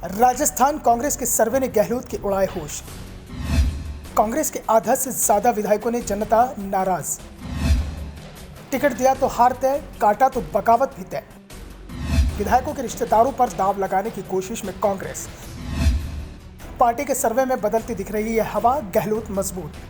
राजस्थान कांग्रेस के सर्वे ने गहलोत के उड़ाए होश। कांग्रेस के आधा से ज्यादा विधायकों ने जनता नाराज। टिकट दिया तो हार तय, काटा तो बगावत भी तय। विधायकों के रिश्तेदारों पर दाव लगाने की कोशिश में कांग्रेस। पार्टी के सर्वे में बदलती दिख रही है हवा, गहलोत मजबूत।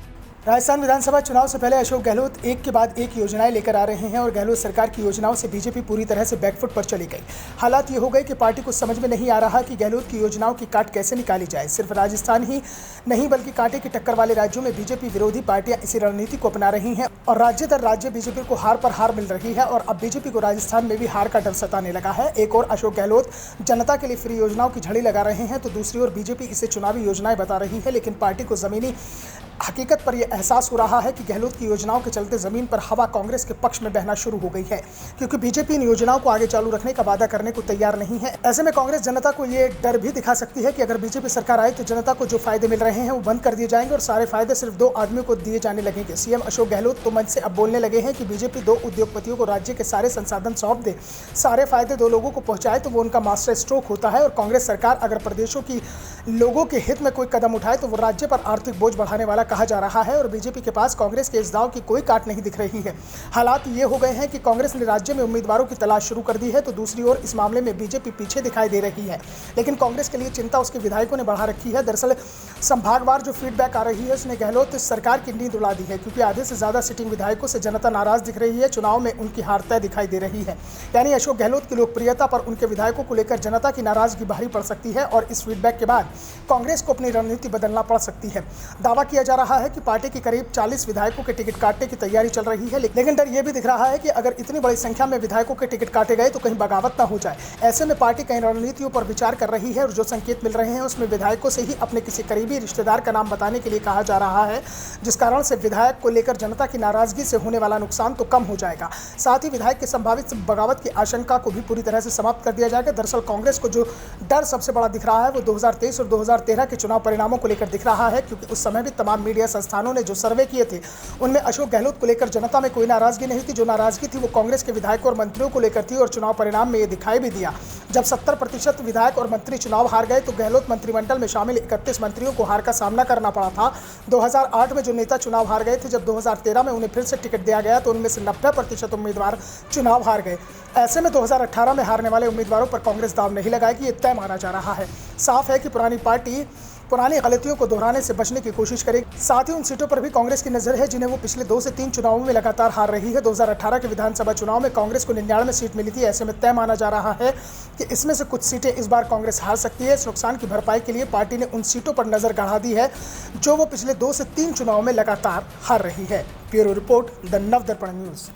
राजस्थान विधानसभा चुनाव से पहले अशोक गहलोत एक के बाद एक योजनाएं लेकर आ रहे हैं और गहलोत सरकार की योजनाओं से बीजेपी पूरी तरह से बैकफुट पर चली गई। हालात ये हो गए कि पार्टी को समझ में नहीं आ रहा कि गहलोत की योजनाओं की काट कैसे निकाली जाए। सिर्फ राजस्थान ही नहीं बल्कि कांटे की टक्कर वाले राज्यों में बीजेपी विरोधी पार्टियां इसी रणनीति को अपना रही हैं और राज्य दर राज्य बीजेपी को हार पर हार मिल रही है और अब बीजेपी को राजस्थान में भी हार का डर सताने लगा है। एक और अशोक गहलोत जनता के लिए फ्री योजनाओं की झड़ी लगा रहे हैं तो दूसरी ओर बीजेपी इसे चुनावी योजनाएं बता रही है, लेकिन पार्टी को जमीनी हकीकत पर यह एहसास हो रहा है कि गहलोत की योजनाओं के चलते जमीन पर हवा कांग्रेस के पक्ष में बहना शुरू हो गई है, क्योंकि बीजेपी इन योजनाओं को आगे चालू रखने का वादा करने को तैयार नहीं है। ऐसे में कांग्रेस जनता को ये डर भी दिखा सकती है कि अगर बीजेपी सरकार आए तो जनता को जो फायदे मिल रहे हैं वो बंद कर दिए जाएंगे और सारे फायदे सिर्फ दो आदमियों को दिए जाने लगेंगे। सीएम अशोक गहलोत तो मंच से अब बोलने लगे हैं कि बीजेपी दो उद्योगपतियों को राज्य के सारे संसाधन सौंप दे, सारे फायदे दो लोगों को पहुंचाए तो वो उनका मास्टर स्ट्रोक होता है। और कांग्रेस सरकार अगर प्रदेशों की लोगों के हित में कोई कदम उठाए तो वो राज्य पर आर्थिक बोझ बढ़ाने वाला कहा जा रहा है और बीजेपी के पास कांग्रेस के इस दांव की कोई काट नहीं दिख रही है। हालात ये हो गए हैं कि कांग्रेस ने राज्य में उम्मीदवारों की तलाश शुरू कर दी है तो दूसरी ओर इस मामले में बीजेपी पीछे दिखाई दे रही है, लेकिन कांग्रेस के लिए चिंता उसके विधायकों ने बढ़ा रखी है। दरअसल संभागवार जो फीडबैक आ रही है उसने गहलोत सरकार की नींद उड़ा दी है, क्योंकि आधे से ज्यादा सिटिंग विधायकों से जनता नाराज दिख रही है। चुनाव में उनकी हार तय दिखाई दे रही है, यानी अशोक गहलोत की लोकप्रियता पर उनके विधायकों को लेकर जनता की नाराजगी भारी पड़ सकती है और इस फीडबैक के बाद कांग्रेस को अपनी रणनीति बदलना पड़ सकती है। दावा किया जा रहा है कि पार्टी की करीब 40 विधायकों के टिकट काटने की तैयारी चल रही है, लेकिन डर यह भी दिख रहा है कि अगर इतनी बड़ी संख्या में विधायकों के टिकट काटे गए तो कहीं बगावत न हो जाए। ऐसे में पार्टी कई रणनीतियों पर विचार कर रही है और जो संकेत मिल रहे हैं उसमें विधायकों से ही अपने किसी करीबी रिश्तेदार का नाम बताने के लिए कहा जा रहा है, जिस कारण से विधायक को लेकर जनता की नाराजगी से होने वाला नुकसान तो कम हो जाएगा, साथ ही विधायक के संभावित बगावत की आशंका को भी पूरी तरह से समाप्त कर दिया जाएगा। दरअसल कांग्रेस को जो डर सबसे बड़ा दिख रहा है वो 2023 और 2013 के चुनाव परिणामों को लेकर दिख रहा है, क्योंकि उस समय भी तमाम मीडिया संस्थानों ने जो सर्वे किए थे उनमें अशोक गहलोत को लेकर जनता में कोई नाराजगी नहीं थी। जो नाराजगी थी वो कांग्रेस के विधायकों और मंत्रियों को लेकर थी और चुनाव परिणाम में ये दिखाई भी दिया। जब 70% विधायक और मंत्री चुनाव हार गए तो गहलोत मंत्रिमंडल में शामिल 31 मंत्रियों को हार का सामना करना पड़ा था। 2008 में जो नेता चुनाव हार गए थे, जब 2013 में उन्हें फिर से टिकट दिया गया तो उनमें से 90% उम्मीदवार चुनाव हार गए। ऐसे में 2018 में हारने वाले उम्मीदवारों पर कांग्रेस दाव नहीं लगाएगी, ये तय माना जा रहा है। साफ है कि पुरानी पार्टी पुरानी गलतियों को दोहराने से बचने की कोशिश करेगी। साथ ही उन सीटों पर भी कांग्रेस की नजर है जिन्हें वो पिछले 2 से 3 चुनावों में लगातार हार रही है। 2018 के विधानसभा चुनाव में कांग्रेस को 99 सीट मिली थी। ऐसे में तय माना जा रहा है कि इसमें से कुछ सीटें इस बार कांग्रेस हार सकती है। इस नुकसान की भरपाई के लिए पार्टी ने उन सीटों पर नजर गड़ा दी है जो वो पिछले 2 से 3 चुनावों में लगातार हार रही है। Bureau report, the Navdarpan news.